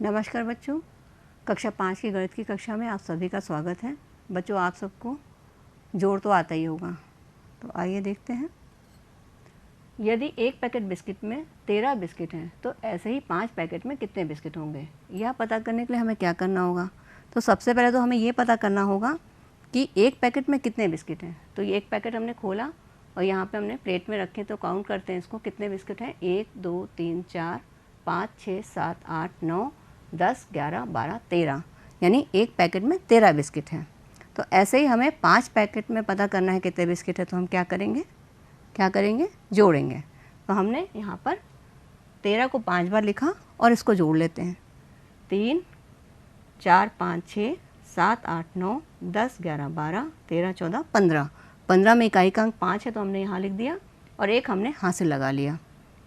नमस्कार बच्चों, कक्षा 5 की गणित की कक्षा में आप सभी का स्वागत है। बच्चों, आप सबको जोड़ तो आता ही होगा, तो आइए देखते हैं। यदि एक पैकेट बिस्किट में 13 बिस्किट हैं तो ऐसे ही 5 पैकेट में कितने बिस्किट होंगे, यह पता करने के लिए हमें क्या करना होगा। तो सबसे पहले तो हमें ये पता करना होगा कि एक पैकेट में कितने बिस्किट हैं। तो ये एक पैकेट हमने खोला और यहाँ पे हमने प्लेट में रखे, तो काउंट करते हैं इसको कितने बिस्किट हैं। 1 2 3 4 5 6 7 8 9 10 11 12 13, यानी एक पैकेट में 13 बिस्किट हैं। तो ऐसे ही हमें 5 पैकेट में पता करना है कितने बिस्किट है। तो हम क्या करेंगे, जोड़ेंगे। तो हमने यहाँ पर 13 को 5 बार लिखा और इसको जोड़ लेते हैं। 3 4 5 6 7 8 9 10 11 12 13 14 15। 15 में इकाई का अंक 5 है, तो हमने यहाँ लिख दिया और एक हमने हाथ से लगा लिया।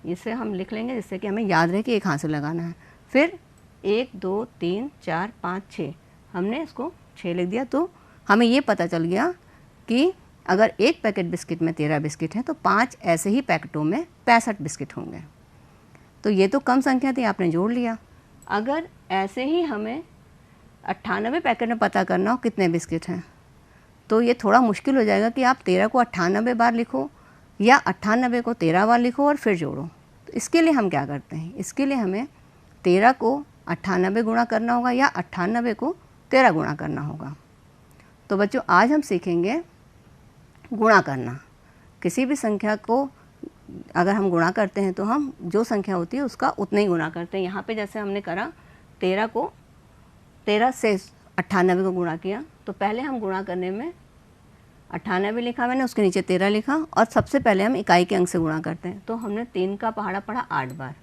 इसे हम लिख लेंगे जिससे कि हमें याद रहे कि एक हाथ से लगाना है। फिर 1 2 3 4 5 6, हमने इसको 6 लिख दिया। तो हमें ये पता चल गया कि अगर एक पैकेट बिस्किट में 13 बिस्किट हैं तो 5 ऐसे ही पैकेटों में 65 बिस्किट होंगे। तो ये तो कम संख्या थी, आपने जोड़ लिया। अगर ऐसे ही हमें 98 पैकेट में पता करना हो कितने बिस्किट हैं, तो ये थोड़ा मुश्किल हो जाएगा कि आप 13 को 98 बार लिखो या 98 को 13 बार लिखो और फिर जोड़ो। तो इसके लिए हम क्या करते हैं, इसके लिए हमें 13 को 98 गुणा करना होगा या 98 को 13 गुणा करना होगा। तो बच्चों, आज हम सीखेंगे गुणा करना। किसी भी संख्या को अगर हम गुणा करते हैं तो हम जो संख्या होती है उसका उतना ही गुणा करते हैं। यहाँ पे जैसे हमने करा 13 से 98 को गुणा किया, तो पहले हम गुणा करने में 98 लिखा मैंने, उसके नीचे 13 लिखा और सबसे पहले हम इकाई के अंक से गुणा करते हैं। तो हमने 3 का पहाड़ा पढ़ा 8 बार,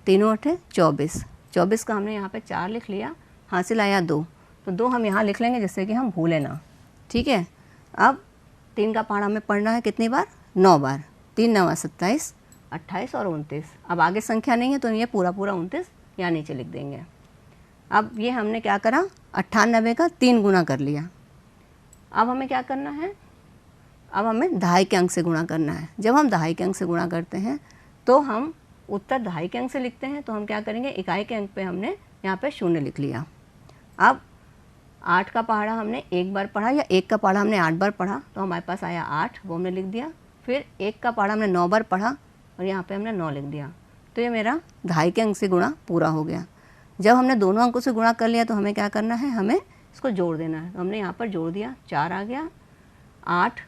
3 8 24, 24 का हमने यहाँ पे 4 लिख लिया, हासिल आया 2, तो 2 हम यहाँ लिख लेंगे जिससे कि हम भूलें ना। ठीक है। अब 3 का पहाड़ा हमें पढ़ना है कितनी बार, 9 बार। 3 9 27, 28 और 29। अब आगे संख्या नहीं है तो ये पूरा 29 यहाँ नीचे लिख देंगे। अब ये हमने क्या करा, 98 का 3 गुना कर लिया। अब हमें क्या करना है, अब हमें दहाई के अंक से गुणा करना है। जब हम दहाई के अंक से गुणा करते हैं तो हम उत्तर दहाई के अंक से लिखते हैं। तो हम क्या करेंगे, इकाई के अंक पे हमने यहाँ पे 0 लिख लिया। अब 8 का पहाड़ा हमने 1 बार पढ़ा या 1 का पहाड़ा हमने 8 बार पढ़ा, तो हमारे पास आया 8, वो हमने लिख दिया। फिर 1 का पहाड़ा हमने 9 बार पढ़ा और यहाँ पे हमने 9 लिख दिया। तो ये मेरा दहाई के अंक से गुणा पूरा हो गया। जब हमने दोनों अंकों से गुणा कर लिया तो हमें क्या करना है, हमें इसको जोड़ देना है। तो हमने यहाँ पर जोड़ दिया, 4 आ गया, 8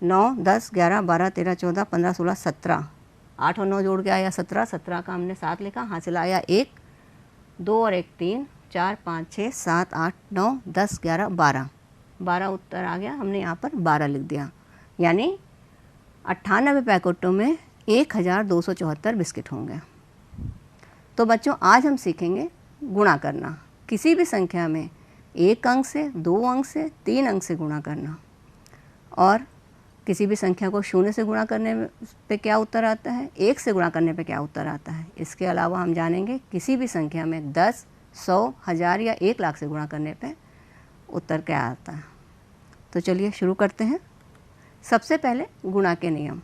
9 10 11 12 13 14 15 16 17, 8 और 9 जोड़ के आया 17, 17 का हमने 7 लिखा, हासिल आया 1, 2 और 1 3 4 5 6 7 8 9 10 11 12, 12 उत्तर आ गया। हमने यहाँ पर 12 लिख दिया, यानी 98 पैकेटों में 1274 बिस्किट होंगे। तो बच्चों, आज हम सीखेंगे गुणा करना। किसी भी संख्या में 1 अंक से, 2 अंक से, 3 अंक से गुणा करना। और किसी भी संख्या को 0 से गुणा करने पे क्या उत्तर आता है, 1 से गुणा करने पे क्या उत्तर आता है। इसके अलावा हम जानेंगे किसी भी संख्या में 10, 100, 1000 या 1 लाख से गुणा करने पे उत्तर क्या आता है। तो चलिए शुरू करते हैं। सबसे पहले गुणा के नियम।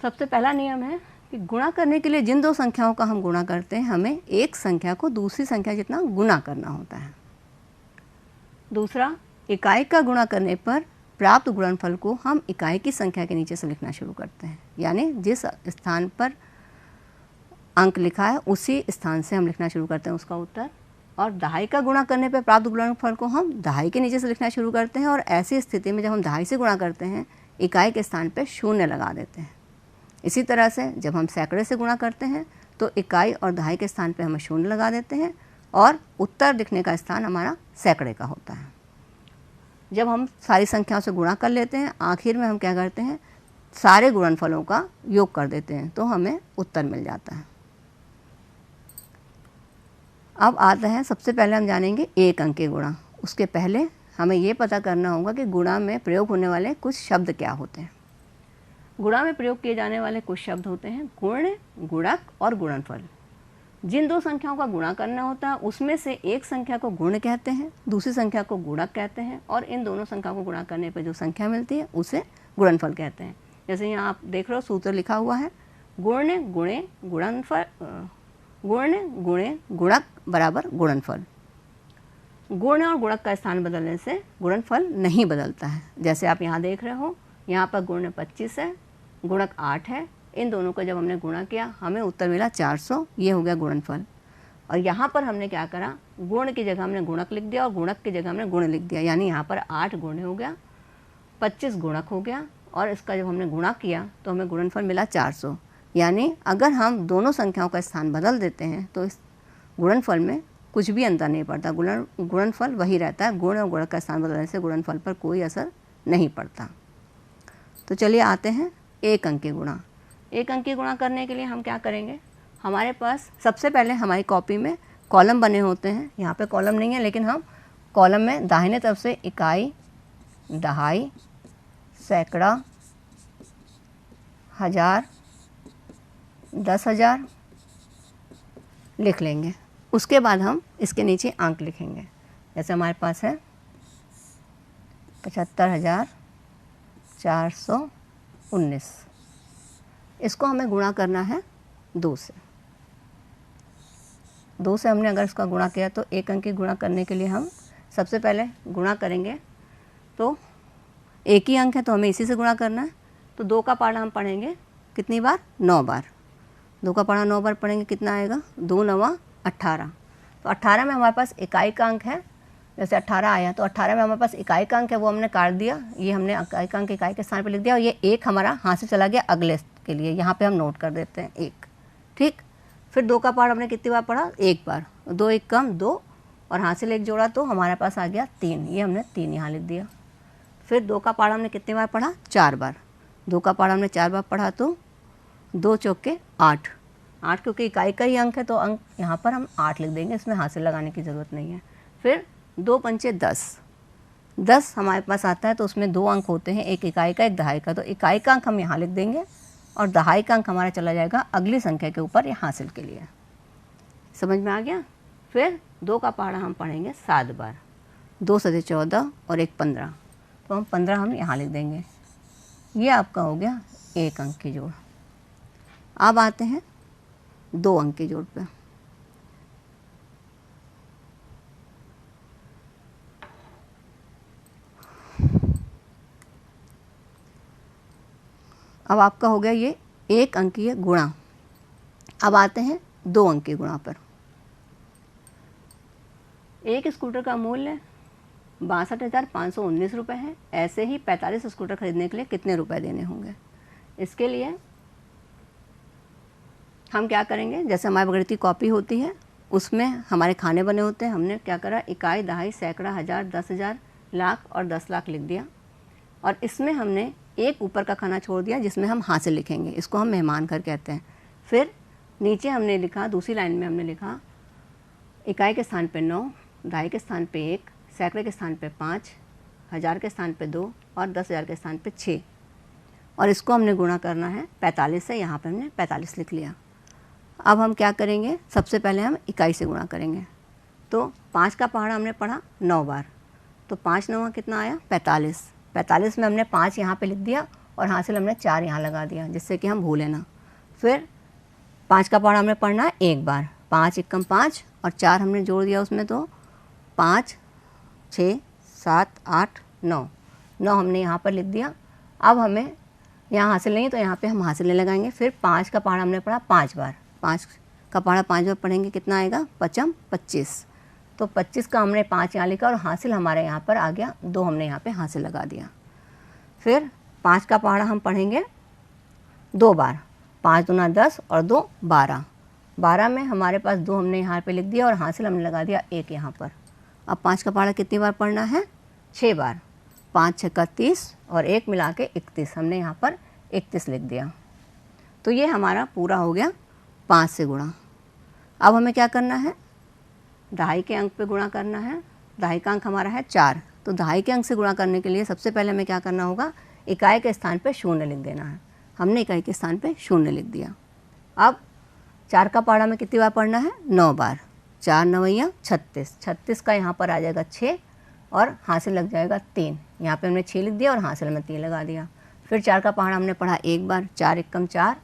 सबसे पहला नियम है कि गुणा करने के लिए जिन दो संख्याओं का हम गुणा करते हैं, हमें एक संख्या को दूसरी संख्या जितना गुणा करना होता है। दूसरा, इकाई का गुणा करने पर प्राप्त गुणनफल को हम इकाई की संख्या के नीचे से लिखना शुरू करते हैं, यानी जिस स्थान पर अंक लिखा है उसी स्थान से हम लिखना शुरू करते हैं उसका उत्तर। और दहाई का गुणा करने पर प्राप्त गुणनफल को हम दहाई के नीचे से लिखना शुरू करते हैं। और ऐसी स्थिति में जब हम दहाई से गुणा करते हैं, इकाई के स्थान पर 0 लगा देते हैं। इसी तरह से जब हम सैकड़े से गुणा करते हैं तो इकाई और दहाई के स्थान पर हम 0 लगा देते हैं और उत्तर लिखने का स्थान हमारा सैकड़े का होता है। जब हम सारी संख्याओं से गुणा कर लेते हैं, आखिर में हम क्या करते हैं, सारे गुणनफलों का योग कर देते हैं, तो हमें उत्तर मिल जाता है। अब आता है, सबसे पहले हम जानेंगे 1 अंक के गुणा। उसके पहले हमें ये पता करना होगा कि गुणा में प्रयोग होने वाले कुछ शब्द क्या होते हैं। गुणा में प्रयोग किए जाने वाले कुछ शब्द होते हैं गुण, गुणक और गुणनफल। जिन दो संख्याओं का गुणा करना होता है उसमें से एक संख्या को गुण कहते हैं, दूसरी संख्या को गुणक कहते हैं, और इन दोनों संख्याओं को गुणा करने पर जो संख्या मिलती है उसे गुणनफल कहते हैं। जैसे यहाँ आप देख रहे हो सूत्र लिखा हुआ है, गुण गुणे गुणनफल गुणन गुणे गुणक बराबर गुणनफल। गुण और गुणक का स्थान बदलने से गुणनफल नहीं बदलता है। जैसे आप यहाँ देख रहे हो, यहाँ पर गुण 25 है, गुणक 8 है। इन दोनों को जब हमने गुणा किया हमें उत्तर मिला 400, ये हो गया गुणनफल। और यहाँ पर हमने क्या करा, गुण की जगह हमने गुणक लिख दिया और गुणक की जगह हमने गुण लिख दिया, यानी यहाँ पर 8 गुण हो गया, 25 गुणक हो गया, और इसका जब हमने गुणा किया तो हमें गुणनफल मिला 400। यानी अगर हम दोनों संख्याओं का स्थान बदल देते हैं तो इस गुणनफल में कुछ भी अंतर नहीं पड़ता, गुणनफल वही रहता है। गुण और गुणक का स्थान बदलने से गुणनफल पर कोई असर नहीं पड़ता। तो चलिए आते हैं एक अंकी गुणा। एक अंकी गुणा करने के लिए हम क्या करेंगे, हमारे पास सबसे पहले हमारी कॉपी में कॉलम बने होते हैं। यहाँ पे कॉलम नहीं है, लेकिन हम कॉलम में दाहिने तरफ से इकाई, दहाई, सैकड़ा, हजार, 10,000 लिख लेंगे। उसके बाद हम इसके नीचे अंक लिखेंगे। जैसे हमारे पास है 75,419, इसको हमें गुणा करना है 2 से। 2 से हमने अगर इसका गुणा किया तो एक अंकी गुणा करने के लिए हम सबसे पहले गुणा करेंगे, तो एक ही अंक है तो हमें इसी से गुणा करना है। तो 2 का पहाड़ा हम पढ़ेंगे कितनी बार, 9 बार। 2 का पहाड़ा 9 बार पढ़ेंगे, कितना आएगा, 2 9 18। तो 18 में हमारे पास इकाई का अंक है, जैसे 18 आया तो 18 में हमारे पास इकाई का अंक है, वो हमने काट दिया, ये हमने इकाई का अंक इकाई के स्थान पर लिख दिया, और ये एक हमारा हाथ से चला गया अगले के लिए, यहाँ पे हम नोट कर देते हैं 1, ठीक। फिर 2 का पहाड़ हमने कितनी बार पढ़ा, 1 बार, 2 1 कम 2, और हाथ से 1 जोड़ा तो हमारे पास आ गया 3, ये हमने 3 यहाँ लिख दिया। फिर 2 का पहाड़ा हमने कितनी बार पढ़ा, 4 बार। 2 का पहाड़ा हमने 4 बार पढ़ा तो 2 चौके 8, 8 क्योंकि इकाई का ही अंक है तो अंक यहाँ पर हम 8 लिख देंगे, इसमें हाथ से लगाने की ज़रूरत नहीं है। फिर 2 पंचे 10, 10 हमारे पास आता है तो उसमें 2 अंक होते हैं, एक इकाई का एक दहाई का, तो इकाई का अंक हम यहाँ लिख देंगे और दहाई का अंक हमारा चला जाएगा अगली संख्या के ऊपर, ये हासिल के लिए। समझ में आ गया। फिर 2 का पहाड़ा हम पढ़ेंगे 7 बार, 2 सदे 14 और 1 15, तो हम 15 हम यहाँ लिख देंगे। ये आपका हो गया एक अंक की जोड़। अब आते हैं 2 अंक की जोड़ पे। अब आपका हो गया ये एक अंकीय गुणा। अब आते हैं 2 अंकीय गुणा पर। एक स्कूटर का मूल्य 62,519 रुपये है। ऐसे ही 45 स्कूटर खरीदने के लिए कितने रुपए देने होंगे। इसके लिए हम क्या करेंगे, जैसे हमारी बगैरती कॉपी होती है उसमें हमारे खाने बने होते हैं, हमने क्या करा, इकाई, दहाई, सैकड़ा, हजार, 10,000, लाख और 10 लाख लिख दिया, और इसमें हमने एक ऊपर का खाना छोड़ दिया जिसमें हम हासिल लिखेंगे, इसको हम मेहमान घर कहते हैं। फिर नीचे हमने लिखा, दूसरी लाइन में हमने लिखा इकाई के स्थान पे 9, दहाई के स्थान पे 1, सैकड़े के स्थान पे 5, हजार के स्थान पे 2 और 10,000 के स्थान पे 6, और इसको हमने गुणा करना है 45 से। यहाँ पे हमने 45 लिख लिया। अब हम क्या करेंगे, सबसे पहले हम इकाई से गुणा करेंगे। तो 5 का पहाड़ा हमने पढ़ा 9 बार, तो 5 9 कितना आया, 45। 45 में हमने 5 यहाँ पे लिख दिया और हासिल हमने 4 यहाँ लगा दिया, जिससे कि हम भूलें ना। फिर 5 का पहाड़ा हमने पढ़ना है 1 बार, 5 1 5 और 4 हमने जोड़ दिया उसमें, तो 5 6 7 8 9, 9 हमने यहाँ पर लिख दिया। अब हमें यहाँ हासिल नहीं तो यहाँ पे हम हासिल नहीं लगाएंगे। फिर 5 का पहाड़ा हमने पढ़ा 5 बार, 5 का पहाड़ा 5 बार पढ़ेंगे, कितना आएगा, 5 25। तो 25 का हमने 5 यहाँ लिखा और हासिल हमारे यहाँ पर आ गया 2, हमने यहाँ पे हासिल लगा दिया। फिर 5 का पहाड़ा हम पढ़ेंगे 2 बार, 5 दूना 10 और 2 12, 12 में हमारे पास 2 हमने यहाँ पे लिख दिया और हासिल हमने लगा दिया 1 यहाँ पर। अब 5 का पहाड़ा कितनी बार पढ़ना है, 6 बार, 5 6 30 और 1 मिला के 31, हमने यहाँ पर 31 लिख दिया। तो ये हमारा पूरा हो गया 5 से गुणा। अब हमें क्या करना है, दहाई के अंक पे गुणा करना है। दहाई का अंक हमारा है 4, तो दहाई के अंक से गुणा करने के लिए सबसे पहले हमें क्या करना होगा, इकाई के स्थान पे 0 लिख देना है। हमने इकाई के स्थान पे 0 लिख दिया। अब 4 का पहाड़ा में कितनी बार पढ़ना है, 9 बार, 4 9 36, 36 का यहाँ पर आ जाएगा 6 और हासिल लग जाएगा 3, यहाँ पे हमने 6 लिख दिया और हासिल में 3 लगा दिया। फिर 4 का पहाड़ा हमने पढ़ा 1 बार, 4 1 4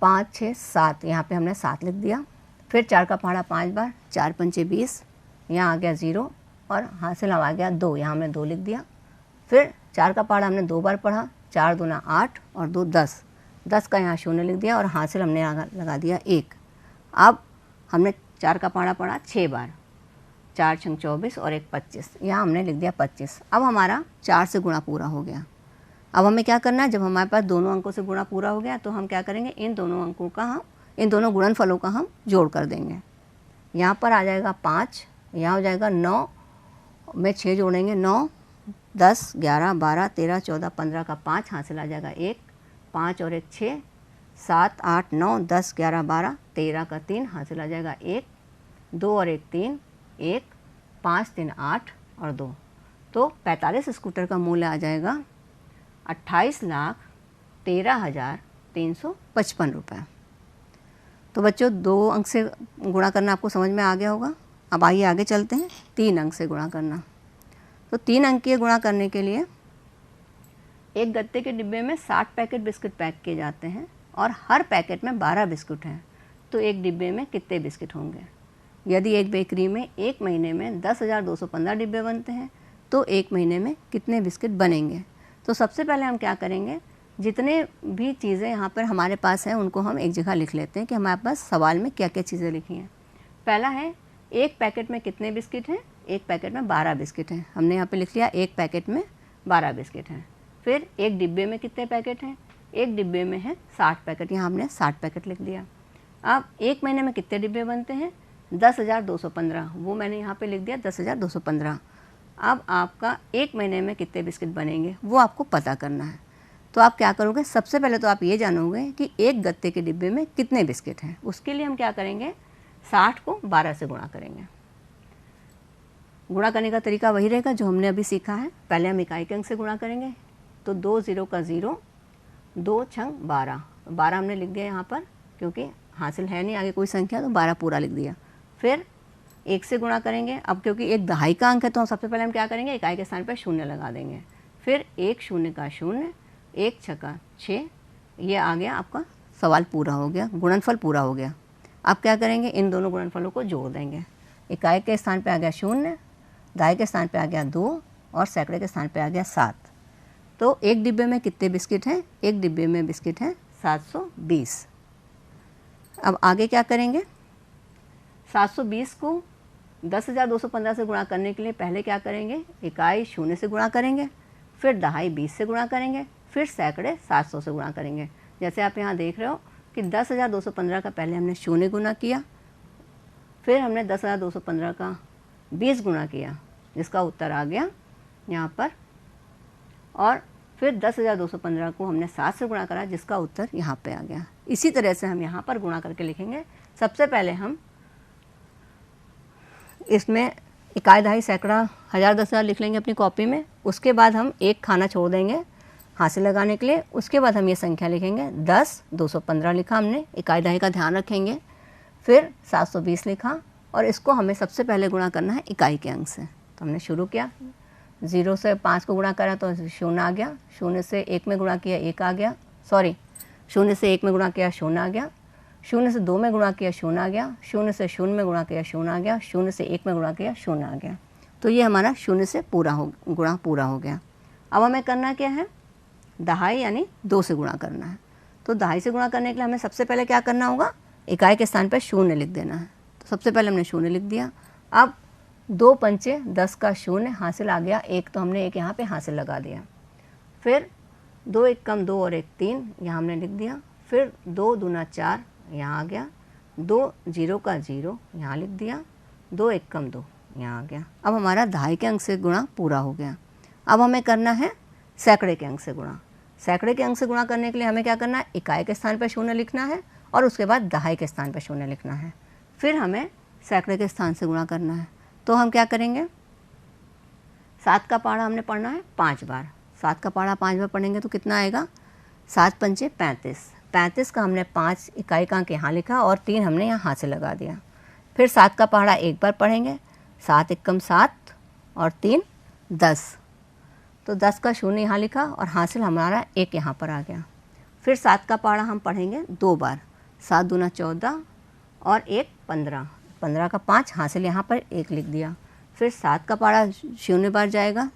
5 6 7, यहाँ पे हमने 7 लिख दिया। फिर 4 का पहाड़ा 5 बार, 4 पंचे 20, यहाँ आ गया 0 और हासिल हम आ गया 2, यहाँ हमने 2 लिख दिया। फिर 4 का पहाड़ा हमने 2 बार पढ़ा, 4 दूना 8 और 2 10, 10 का यहाँ 0 लिख दिया और हासिल हमने लगा दिया 1। अब हमने 4 का पहाड़ा पढ़ा 6 बार, 4 छंग 24 और 1 25, यहाँ हमने लिख दिया 25। अब हमारा 4 से गुणा पूरा हो गया। अब हमें क्या करना है, जब हमारे पास दोनों अंकों से गुणा पूरा हो गया तो हम क्या करेंगे, इन दोनों अंकों का इन दोनों गुणनफलों का हम जोड़ कर देंगे। यहाँ पर आ जाएगा 5, यहाँ हो जाएगा 9 में 6 जोड़ेंगे, 9 10 11 12 13 14 15 का 5 हासिल आ जाएगा 1, 5 और 1 6, 7 8 9 10 11 12 13 का 3 हासिल आ जाएगा 1, 2 और 1 3, 1 5 3 8 और 2, तो 45 स्कूटर का मूल्य आ जाएगा 28,13,355 रुपये। तो बच्चों 2 अंक से गुणा करना आपको समझ में आ गया होगा। अब आइए आगे चलते हैं 3 अंक से गुणा करना। तो 3 अंकीय गुणा करने के लिए एक गत्ते के डिब्बे में 60 पैकेट बिस्किट पैक किए जाते हैं और हर पैकेट में 12 बिस्कुट हैं, तो एक डिब्बे में कितने बिस्किट होंगे। यदि एक बेकरी में एक महीने में 10,215 डिब्बे बनते हैं तो एक महीने में कितने बिस्किट बनेंगे। तो सबसे पहले हम क्या करेंगे, जितने भी चीज़ें यहाँ पर हमारे पास हैं उनको हम एक जगह लिख लेते हैं कि हमारे पास सवाल में क्या क्या चीज़ें लिखी हैं। पहला है एक पैकेट में कितने बिस्किट हैं, एक पैकेट में 12 बिस्किट हैं, हमने यहाँ पे लिख लिया एक पैकेट में 12 बिस्किट हैं। फिर एक डिब्बे में कितने पैकेट हैं, एक डिब्बे में है 60 पैकेट, यहाँ हमने 60 पैकेट लिख दिया। अब एक महीने में कितने डिब्बे बनते हैं, 10,215, वो मैंने यहाँ पे लिख दिया 10,215। अब आपका एक महीने में कितने बिस्किट बनेंगे वो आपको पता करना है। तो आप क्या करोगे, सबसे पहले तो आप ये जानोगे कि एक गत्ते के डिब्बे में कितने बिस्किट हैं। उसके लिए हम क्या करेंगे, 60 को 12 से गुणा करेंगे। गुणा करने का तरीका वही रहेगा जो हमने अभी सीखा है। पहले हम इकाई के अंक से गुणा करेंगे, तो 2 0 का 0, 2 छंग 12, 12 हमने लिख दिया यहाँ पर क्योंकि हासिल है नहीं आगे कोई संख्या, तो 12 पूरा लिख दिया। फिर 1 से गुणा करेंगे, अब क्योंकि एक दहाई का अंक है तो सबसे पहले हम क्या करेंगे, इकाई के स्थान पर 0 लगा देंगे। फिर 1 0 का 0, 1 6 6, ये आ गया आपका सवाल पूरा हो गया, गुणनफल पूरा हो गया। आप क्या करेंगे, इन दोनों गुणनफलों को जोड़ देंगे। इकाई के स्थान पे आ गया 0, दहाई के स्थान पे आ गया 2 और सैकड़े के स्थान पे आ गया 7। तो एक डिब्बे में कितने बिस्किट हैं, एक डिब्बे में बिस्किट हैं 720। अब आगे क्या करेंगे, 720 को 10,215 से गुणा करने के लिए पहले क्या करेंगे, इकाई 0 से गुणा करेंगे, फिर दहाई 20 से गुणा करेंगे, फिर सैकड़े 700 से गुणा करेंगे। जैसे आप यहाँ देख रहे हो कि 10,215 का पहले हमने 0 गुना किया, फिर हमने 10,215 का 20 गुना किया जिसका उत्तर आ गया यहाँ पर, और फिर 10,215 को हमने 7 से गुणा करा जिसका उत्तर यहाँ पे आ गया। इसी तरह से हम यहाँ पर गुणा करके लिखेंगे। सबसे पहले हम इसमें इकाई दहाई सैकड़ा हज़ार 10,000 लिख लेंगे अपनी कॉपी में। उसके बाद हम एक खाना छोड़ देंगे हासिल लगाने के लिए। उसके बाद हम ये संख्या लिखेंगे 10 215 लिखा हमने, इकाई दहाई का ध्यान रखेंगे। फिर 720 लिखा और इसको हमें सबसे पहले गुणा करना है इकाई के अंक से। तो हमने शुरू किया, 0 से 5 को गुणा करा तो 0 आ गया, 0 से 1 में गुणा किया 1 आ गया, 0 से 1 में गुणा किया 0 आ गया, 0 से 2 में गुणा किया 0 आ गया, 0 से 0 में गुणा किया 0 आ गया, 0 से 1 में गुणा किया 0 आ गया। तो ये हमारा 0 से गुणा पूरा हो गया। अब हमें करना क्या है, दहाई यानी 2 से गुणा करना है। तो दहाई से गुणा करने के लिए हमें सबसे पहले क्या करना होगा, इकाई के स्थान पर 0 लिख देना है। तो सबसे पहले हमने 0 लिख दिया। अब 2 पंचे 10 का 0 हासिल आ गया 1, तो हमने 1 यहाँ पे हासिल लगा दिया। फिर 2 1 कम 2 और 1 3, यहाँ हमने लिख दिया। फिर 2 दूना 4 यहाँ आ गया, 2 0 का 0 यहाँ लिख दिया, 2 1 कम 2 यहाँ आ गया। अब हमारा दहाई के अंक से गुणा पूरा हो गया। अब हमें करना है सैकड़े के अंक से गुणा। सैकड़े के अंक से गुणा करने के लिए हमें क्या करना है, इकाई के स्थान पर 0 लिखना है और उसके बाद दहाई के स्थान पर 0 लिखना है। फिर हमें सैकड़े के स्थान से गुणा करना है। तो हम क्या करेंगे, 7 का पहाड़ा हमने पढ़ना है 5 बार। 7 का पहाड़ा 5 बार पढ़ेंगे तो कितना आएगा, 7 पंचे 35। 35 का हमने 5 इकाई का अंक यहाँ लिखा और 3 हमने यहाँ हाथ से लगा दिया। फिर 7 का पहाड़ा 1 बार पढ़ेंगे, 7 एकम 7 और 3 10। तो 10 का 0 यहाँ लिखा और हासिल हमारा 1 यहाँ पर आ गया। फिर 7 का पहाड़ा हम पढ़ेंगे 2 बार, 7 दूना 14 और 1 15, 15 का 5 हासिल यहाँ पर 1 लिख दिया। फिर 7 का पहाड़ा 0 बार जाएगा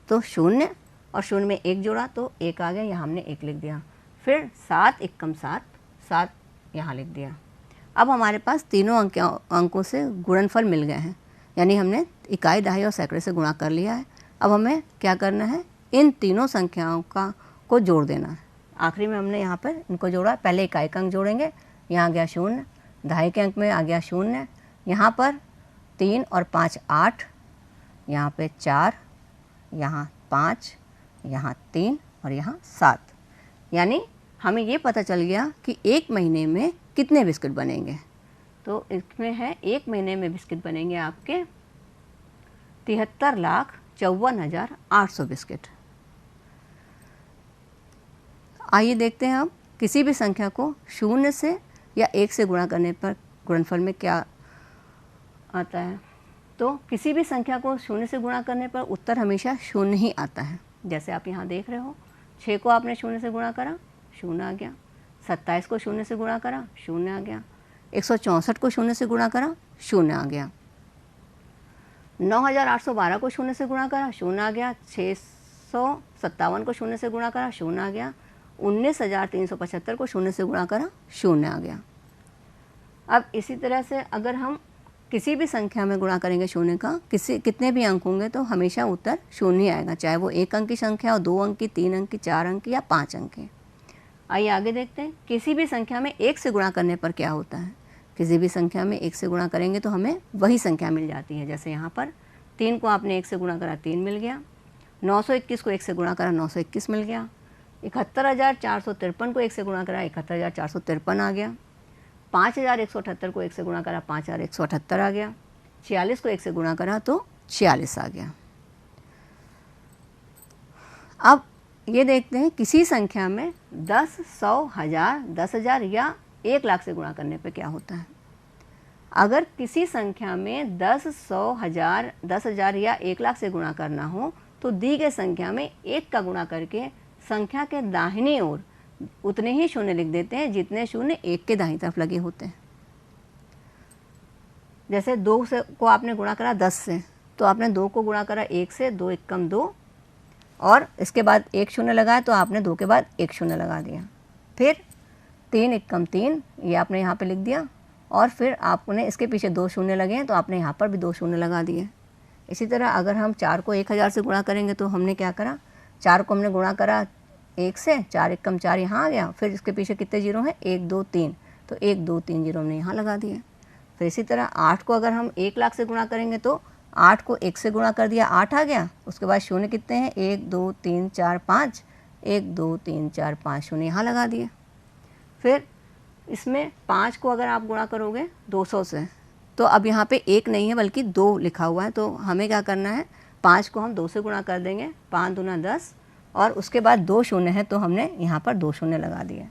तो 0 और 0 में 1 जोड़ा तो 1 आ गया, यहाँ हमने 1 लिख दिया। फिर 7 एकम 7, 7 यहाँ लिख दिया। अब हमारे पास तीनों अंकों से गुणनफल मिल गए हैं, यानी हमने इकाई, दहाई और सैकड़े से गुणा कर लिया है। अब हमें क्या करना है, इन तीनों संख्याओं को जोड़ देना है। आखिरी में हमने यहाँ पर इनको जोड़ा, पहले इकाई का अंक जोड़ेंगे, यहाँ आ गया 0, दहाई के अंक में आ गया 0, यहाँ पर 3 और 5 8, यहाँ पे 4, यहाँ 5, यहाँ 3 और यहाँ 7। यानी हमें ये पता चल गया कि एक महीने में कितने बिस्किट बनेंगे। तो इसमें है एक महीने में बिस्किट बनेंगे आपके 73,54,800 बिस्किट। आइए देखते हैं अब किसी भी संख्या को 0 से या 1 से गुणा करने पर गुणनफल में क्या आता है। तो किसी भी संख्या को 0 से गुणा करने पर उत्तर हमेशा 0 ही आता है। जैसे आप यहाँ देख रहे हो, 6 को आपने 0 से गुणा करा, 0 आ गया। 27 को 0 से गुणा करा, 0 आ गया। 164 को 0 से गुणा करा, 0 आ गया। 9,812 को 0 से गुणा करा, 0 आ गया। 657 को 0 से गुणा करा, 0 आ गया। 19,375 को 0 से गुणा करा, 0 आ गया। अब इसी तरह से अगर हम किसी भी संख्या में गुणा करेंगे 0 का, कितने भी अंक होंगे तो हमेशा उत्तर 0 ही आएगा, चाहे वो 1 अंक की संख्या हो, 2 अंक की, 3 अंक की, 4 अंक की या 5 अंक की। आइए आगे देखते हैं किसी भी संख्या में 1 से गुणा करने पर क्या होता है। किसी भी संख्या में 1 से गुणा करेंगे तो हमें वही संख्या मिल जाती है। जैसे यहाँ पर 3 को आपने 1 से गुणा करा, 3 मिल गया। 921 को 1 से गुणा करा, 921 मिल गया। 71,453 को 1 से गुणा करा, 71,453 आ गया। 5,178 को 1 से गुणा करा, 5,178 आ गया। 46 को 1 से गुणा करा तो 46 आ गया। अब ये देखते हैं किसी संख्या में 10, 100, 1000, 10,000 या 1 लाख से गुणा करने पे क्या होता है। अगर किसी संख्या में 10, 100, 1000, 10,000 या 1 लाख से गुणा करना हो तो दी गई संख्या में 1 का गुणा करके संख्या के दाहिनी ओर उतने ही शून्य लिख देते हैं जितने शून्य 1 के दाहिनी तरफ लगे होते हैं। जैसे 2 से को आपने गुणा करा 10 से, तो आपने 2 को गुणा करा 1 से, 2 एकम 2 और इसके बाद 1 शून्य लगाया तो आपने 2 के बाद 1 शून्य लगा दिया। फिर 3 एकम 3 ये आपने यहाँ पे लिख दिया और फिर आपने इसके पीछे 2 शून्य लगे हैं तो आपने यहाँ पर भी 2 शून्य लगा दिए। इसी तरह अगर हम 4 को 1000 से गुणा करेंगे तो हमने क्या करा, 4 को हमने गुणा करा 1 से, 4 एकम 4 यहाँ आ गया। फिर इसके पीछे कितने जीरो हैं, 1 2 3, तो 1 2 3 जीरो हमने यहाँ लगा दिए। फिर इसी तरह 8 को अगर हम 1 लाख से गुणा करेंगे तो 8 को 1 से गुणा कर दिया, 8 आ गया। उसके बाद शून्य कितने हैं, 1 2 3 4 5, 1 2 3 4 5 शून्य यहाँ लगा दिए। फिर इसमें 5 को अगर आप गुणा करोगे 200 से, तो अब यहाँ पे 1 नहीं है बल्कि 2 लिखा हुआ है, तो हमें क्या करना है, 5 को हम 2 से गुणा कर देंगे, 5 दूना 10 और उसके बाद 2 शून्य है तो हमने यहाँ पर 2 शून्य लगा दिए।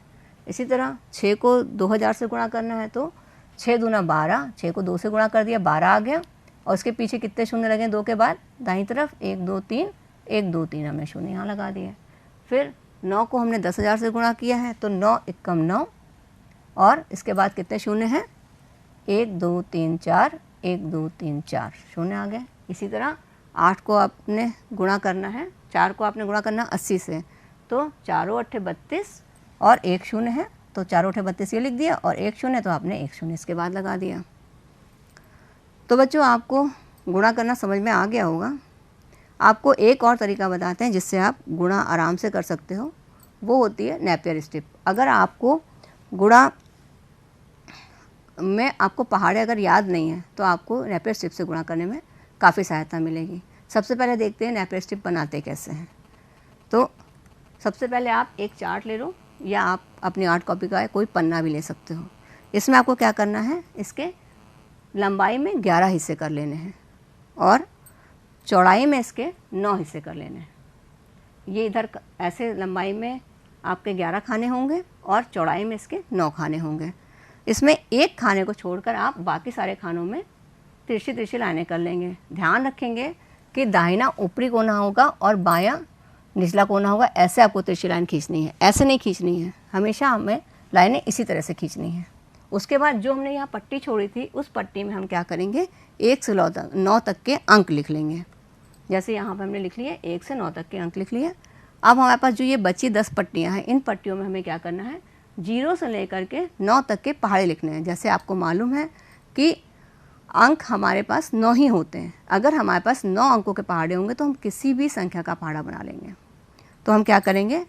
इसी तरह 6 को 2000 से गुणा करना है तो 6 दूना 12, 6 को 2 से गुणा कर दिया, 12 आ गया और उसके पीछे कितने शून्य लगे 2 के बाद, दाईं तरफ 1 2 3, 1 2 3 हमने शून्य यहाँ लगा दिए। फिर 9 को हमने 10,000 से गुणा किया है तो 9 एकम 9 और इसके बाद कितने शून्य हैं, 1 2 3 4, 1 2 3 4 शून्य आ गए। इसी तरह 8 को आपने गुणा करना है, 4 को आपने गुणा करना 80 से, तो 4 8 32 और 1 शून्य है तो 4 8 32 ये लिख दिया और 1 शून्य तो आपने 1 शून्य इसके बाद लगा दिया। तो बच्चों आपको गुणा करना समझ में आ गया होगा। आपको एक और तरीका बताते हैं जिससे आप गुणा आराम से कर सकते हो, वो होती है नेपियर स्ट्रिप। अगर आपको गुणा में आपको पहाड़े अगर याद नहीं है तो आपको नेपियर स्ट्रिप से गुणा करने में काफ़ी सहायता मिलेगी। सबसे पहले देखते हैं नेपियर स्ट्रिप बनाते कैसे हैं। तो सबसे पहले आप एक चार्ट ले लो या आप अपनी आर्ट कॉपी का कोई पन्ना भी ले सकते हो। इसमें आपको क्या करना है, इसके लंबाई में 11 हिस्से कर लेने हैं और चौड़ाई में इसके 9 हिस्से कर लेने हैं। ये इधर ऐसे लंबाई में आपके 11 खाने होंगे और चौड़ाई में इसके 9 खाने होंगे। इसमें एक खाने को छोड़कर आप बाकी सारे खानों में तिरछी तिरछी लाइनें कर लेंगे। ध्यान रखेंगे कि दाहिना ऊपरी कोना होगा और बायां निचला कोना होगा, ऐसे आपको तिरछी लाइन खींचनी है, ऐसे नहीं खींचनी है। हमेशा हमें लाइनें इसी तरह से खींचनी है। उसके बाद जो हमने यहाँ पट्टी छोड़ी थी उस पट्टी में हम क्या करेंगे, 1 से 9 तक के अंक लिख लेंगे। जैसे यहाँ पर हमने लिख लिए 1 से 9 तक के अंक लिख लिए। अब हमारे पास जो ये बची 10 पट्टियाँ हैं, इन पट्टियों में हमें क्या करना है, 0 से लेकर के 9 तक के पहाड़े लिखने हैं। जैसे आपको मालूम है कि अंक हमारे पास 9 ही होते हैं। अगर हमारे पास 9 अंकों के पहाड़े होंगे तो हम किसी भी संख्या का पहाड़ा बना लेंगे। तो हम क्या करेंगे,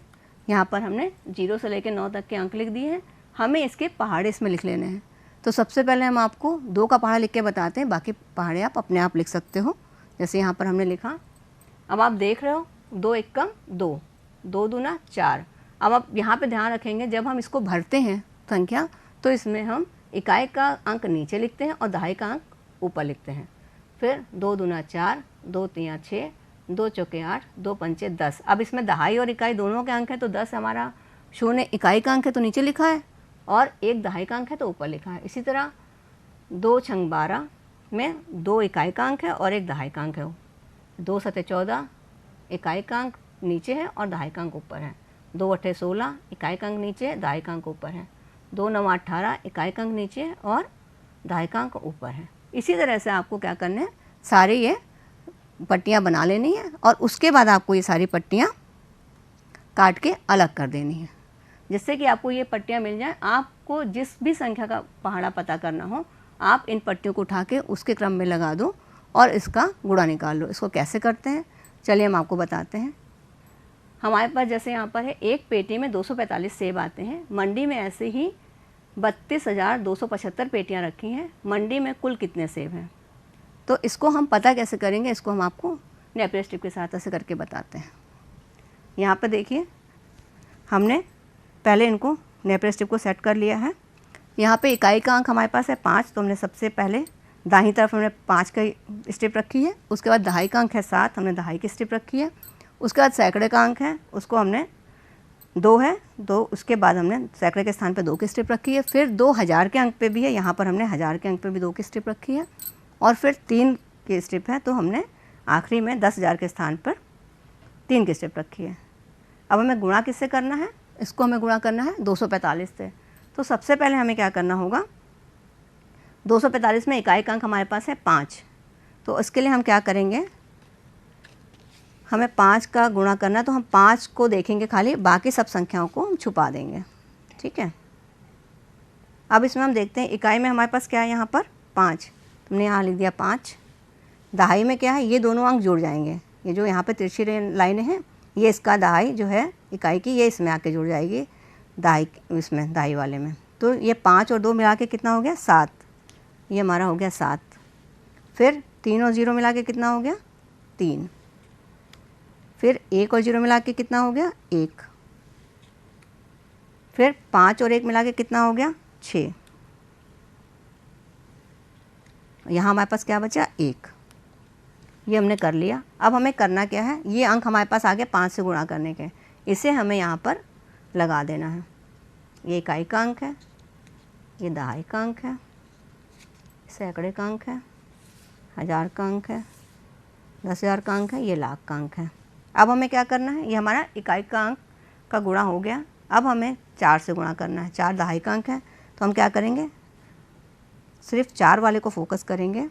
यहाँ पर हमने 0 से लेकर 9 तक के अंक लिख दिए हैं, हमें इसके पहाड़े इसमें लिख लेने हैं। तो सबसे पहले हम आपको 2 का पहाड़ा लिख के बताते हैं, बाकी पहाड़े आप अपने आप लिख सकते हो। जैसे यहाँ पर हमने लिखा, अब आप देख रहे हो 2 एकम 2, 2 दूना 4। अब आप यहाँ पे ध्यान रखेंगे, जब हम इसको भरते हैं संख्या तो इसमें हम इकाई का अंक नीचे लिखते हैं और दहाई का अंक ऊपर लिखते हैं। फिर 2 दूना 4, 2 तिया 6, 2 चौके 8, 2 पंचे 10। अब इसमें दहाई और इकाई दोनों के अंक हैं तो 10 हमारा शून्य इकाई का अंक है तो नीचे लिखा है, और 1 दहाई का अंक है तो ऊपर लिखा है। इसी तरह 2 छंग 12 में 2 इकाई का अंक है और 1 दहाई का अंक है। 2 सते 14, इकाई का अंक नीचे है और दहाई का अंक ऊपर है। 2 अट्ठे 16, इकाई का अंक नीचे है, दहाई का अंक ऊपर है। 2 नवा 18, इकाई का अंक नीचे है और दहाई का अंक ऊपर है। इसी तरह से आपको क्या करना है, सारे ये पट्टियाँ बना लेनी है और उसके बाद आपको ये सारी पट्टियाँ काट के अलग कर देनी है, जिससे कि आपको ये पट्टियाँ मिल जाएं। आपको जिस भी संख्या का पहाड़ा पता करना हो, आप इन पट्टियों को उठा के उसके क्रम में लगा दो और इसका गुणा निकाल लो। इसको कैसे करते हैं चलिए हम आपको बताते हैं। हमारे पास जैसे यहाँ पर है, एक पेटी में 245 सेब आते हैं। मंडी में ऐसे ही 32,275 पेटियाँ रखी हैं। मंडी में कुल कितने सेब हैं, तो इसको हम पता कैसे करेंगे, इसको हम आपको नेपियर स्ट्रिप की सहायता से करके बताते हैं। यहाँ पर देखिए, हमने पहले इनको नेपियर स्ट्रिप को सेट कर लिया है। यहाँ पे इकाई का अंक हमारे पास है 5, तो हमने सबसे पहले दाहिनी तरफ हमने 5 की स्ट्रिप रखी है। उसके बाद दहाई का अंक है 7, हमने दहाई की स्ट्रिप रखी है। उसके बाद सैकड़े का अंक है, उसको हमने 2 है 2, उसके बाद हमने सैकड़े के स्थान पे 2 की स्ट्रिप रखी है। फिर 2000 के अंक पे भी है, यहाँ पर हमने 1000 के अंक पे भी 2 की स्ट्रिप रखी है। और फिर 3 की स्ट्रिप है, तो हमने आखिरी में 10,000 के स्थान पर 3 की स्ट्रिप रखी है। अब हमें गुणा किससे करना है, इसको हमें गुणा करना है 245 से। तो सबसे पहले हमें क्या करना होगा, 245 में इकाई का अंक हमारे पास है 5, तो इसके लिए हम क्या करेंगे, हमें 5 का गुणा करना, तो हम 5 को देखेंगे खाली, बाकी सब संख्याओं को हम छुपा देंगे। ठीक है, अब इसमें हम देखते हैं इकाई में हमारे पास क्या है, यहाँ पर 5, तुमने यहाँ लिख दिया 5। दहाई में क्या है, ये दोनों अंक जुड़ जाएंगे, ये जो यहाँ पे तिरछी लाइनें हैं, ये इसका दहाई जो है इकाई की, ये इसमें आके जुड़ जाएगी दहाई, इसमें दहाई वाले में। तो ये 5 और 2 मिला के कितना हो गया 7, ये हमारा हो गया 7। फिर 3 और 0 मिला के कितना हो गया 3। फिर 1 और 0 मिला के कितना हो गया 1। फिर 5 और 1 मिला के कितना हो गया 6। यहाँ हमारे पास क्या बचा 1, ये हमने कर लिया। अब हमें करना क्या है, ये अंक हमारे पास आ गए 5 से गुणा करने के, इसे हमें यहाँ पर लगा देना है। ये इकाई का अंक है, ये दहाई का अंक है, सैकड़े का अंक है, 1000 का अंक है, 10,000 का अंक है, ये लाख का अंक है। अब हमें क्या करना है, ये हमारा इकाई का अंक का गुणा हो गया। अब हमें 4 से गुणा करना है, 4 दहाई का अंक है, तो हम क्या करेंगे, सिर्फ 4 वाले को फोकस करेंगे।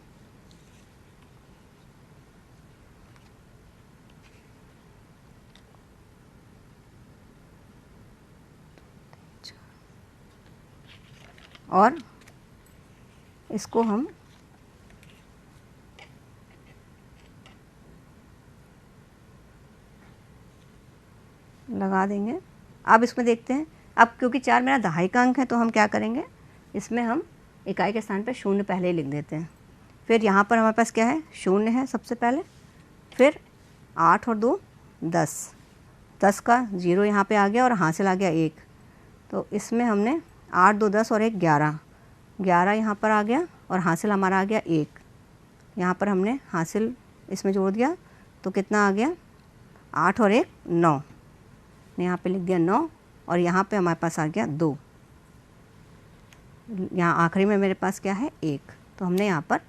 और इसको हम लगा देंगे। अब इसमें देखते हैं, अब क्योंकि 4 मेरा दहाई का अंक है तो हम क्या करेंगे, इसमें हम इकाई के स्थान पर 0 पहले ही लिख देते हैं। फिर यहाँ पर हमारे पास क्या है 0 है सबसे पहले, फिर 8 और 2 10, 10 का 0 यहाँ पे आ गया और हासिल आ गया 1, तो इसमें हमने 8 2 10 और 1 11, 11 यहाँ पर आ गया और हासिल हमारा आ गया 1। यहाँ पर हमने हासिल इसमें जोड़ दिया तो कितना आ गया 8 और 1 9, यहाँ पे लिख दिया 9 और यहाँ पे हमारे पास आ गया 2। यहाँ आखिरी में मेरे पास क्या है 1, तो हमने यहाँ पर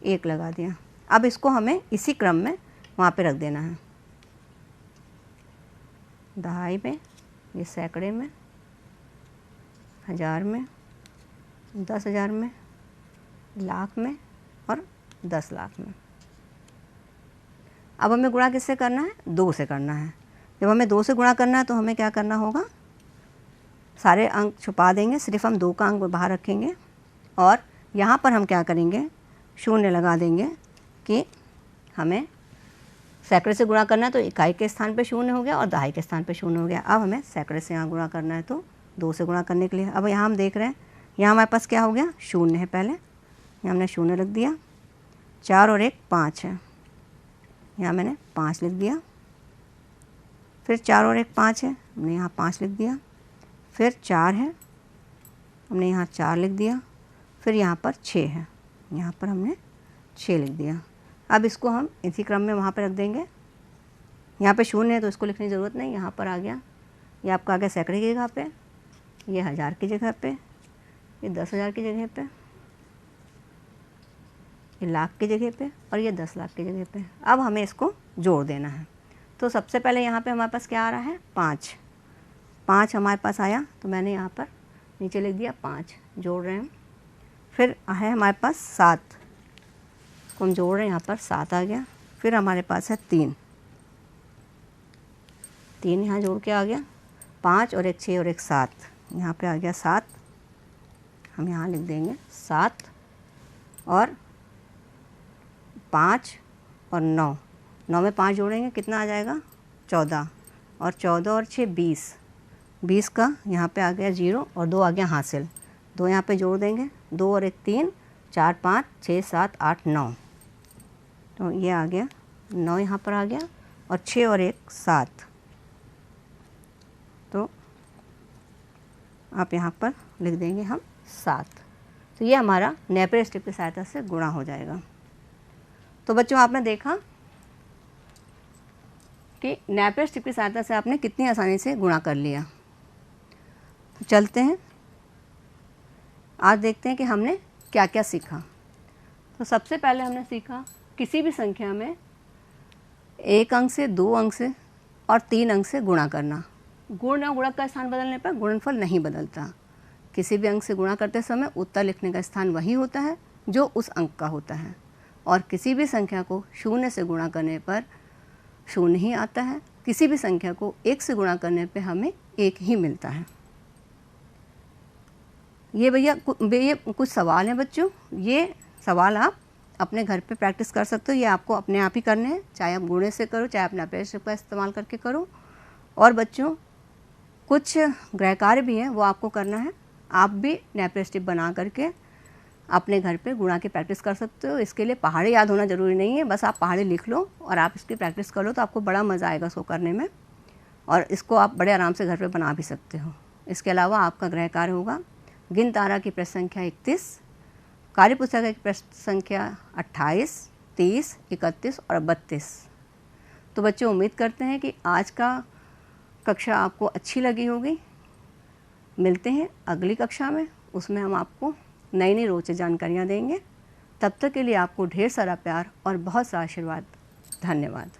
1 लगा दिया। अब इसको हमें इसी क्रम में वहाँ पे रख देना है, दहाई में, ये सैकड़े में, 1000 में, 10,000 में, लाख में और 10 लाख में। अब हमें गुणा किससे करना है? 2 से करना है। जब हमें 2 से गुणा करना है तो हमें क्या करना होगा? सारे अंक छुपा देंगे, सिर्फ हम 2 का अंक बाहर रखेंगे और यहाँ पर हम क्या करेंगे? शून्य लगा देंगे कि हमें सैकड़े से गुणा करना है, तो इकाई के स्थान पे शून्य हो गया और दहाई के स्थान पे शून्य हो गया। अब हमें सैकड़े से यहाँ गुणा करना है, तो 2 से गुणा करने के लिए अब यहाँ हम देख रहे हैं, यहाँ हमारे पास क्या हो गया? शून्य है। पहले यहाँ हमने शून्य लिख दिया, 4 और 1 5 है, यहाँ मैंने 5 लिख दिया। फिर 4 और 1 5 है, हमने यहाँ 5 लिख दिया। फिर 4 है, हमने यहाँ 4 लिख दिया। फिर यहाँ पर 6 है, यहाँ पर हमने 6 लिख दिया। अब इसको हम इसी क्रम में वहाँ पर रख देंगे। यहाँ पे शून्य है तो इसको लिखने की ज़रूरत नहीं, यहाँ पर आ गया। ये आपका आ गया सैकड़े की जगह पे, ये 1000 की जगह पे, ये 10,000 की जगह पे, ये लाख की जगह पे और ये 10 लाख की जगह पे। अब हमें इसको जोड़ देना है। तो सबसे पहले यहाँ पे हमारे पास क्या आ रहा है? 5। 5 हमारे पास आया तो मैंने यहाँ पर नीचे लिख दिया 5, जोड़ रहे हैं। फिर है हमारे पास 7 को हम जोड़ रहे हैं, यहाँ पर 7 आ गया। फिर हमारे पास है 3 यहाँ जोड़ के आ गया। 5 और 1 6 और 1 7, यहाँ पे आ गया 7, हम यहाँ लिख देंगे 7। और 5 और 9, 9 में 5 जोड़ेंगे कितना आ जाएगा? 14। और 14 और 6 20, 20 का यहाँ पे आ गया 0 और 2 आ गया हासिल। 2 यहाँ पे जोड़ देंगे, 2 और 1 3, 4 5 6 7 8 9, तो ये आ गया 9 यहाँ पर आ गया। और 6 और 1 7, तो आप यहाँ पर लिख देंगे हम 7। तो ये हमारा नेपियर स्ट्रिप की सहायता से गुणा हो जाएगा। तो बच्चों आपने देखा कि नेपियर स्ट्रिप की सहायता से आपने कितनी आसानी से गुणा कर लिया। तो चलते हैं, आज देखते हैं कि हमने क्या क्या सीखा। तो सबसे पहले हमने सीखा किसी भी संख्या में 1 अंक से, 2 अंक से और 3 अंक से गुणा करना। गुण और गुणक का स्थान बदलने पर गुणनफल नहीं बदलता। किसी भी अंक से गुणा करते समय उत्तर लिखने का स्थान वही होता है जो उस अंक का होता है, और किसी भी संख्या को 0 से गुणा करने पर 0 ही आता है। किसी भी संख्या को 1 से गुणा करने पर हमें 1 ही मिलता है। ये भैया कुछ सवाल हैं बच्चों, ये सवाल आप अपने घर पे प्रैक्टिस कर सकते हो। ये आपको अपने आप ही करने हैं, चाहे आप गुणे से करो, चाहे अपना नेपियर स्ट्रिप का इस्तेमाल करके करो। और बच्चों कुछ गृह कार्य भी हैं, वो आपको करना है। आप भी नेपियर स्ट्रिप बना करके अपने घर पे गुणा की प्रैक्टिस कर सकते हो। इसके लिए पहाड़ी याद होना ज़रूरी नहीं है, बस आप पहाड़ी लिख लो और आप इसकी प्रैक्टिस कर लो, तो आपको बड़ा मज़ा आएगा इसको करने में। और इसको आप बड़े आराम से घर पे बना भी सकते हो। इसके अलावा आपका गृह कार्य होगा गिन तारा की प्रश्न संख्या 31, कार्य पुस्तिका की प्रश्न संख्या 28, 30, 31 और 32। तो बच्चों उम्मीद करते हैं कि आज का कक्षा आपको अच्छी लगी होगी। मिलते हैं अगली कक्षा में, उसमें हम आपको नई नई रोचक जानकारियाँ देंगे। तब तक के लिए आपको ढेर सारा प्यार और बहुत सा आशीर्वाद। धन्यवाद।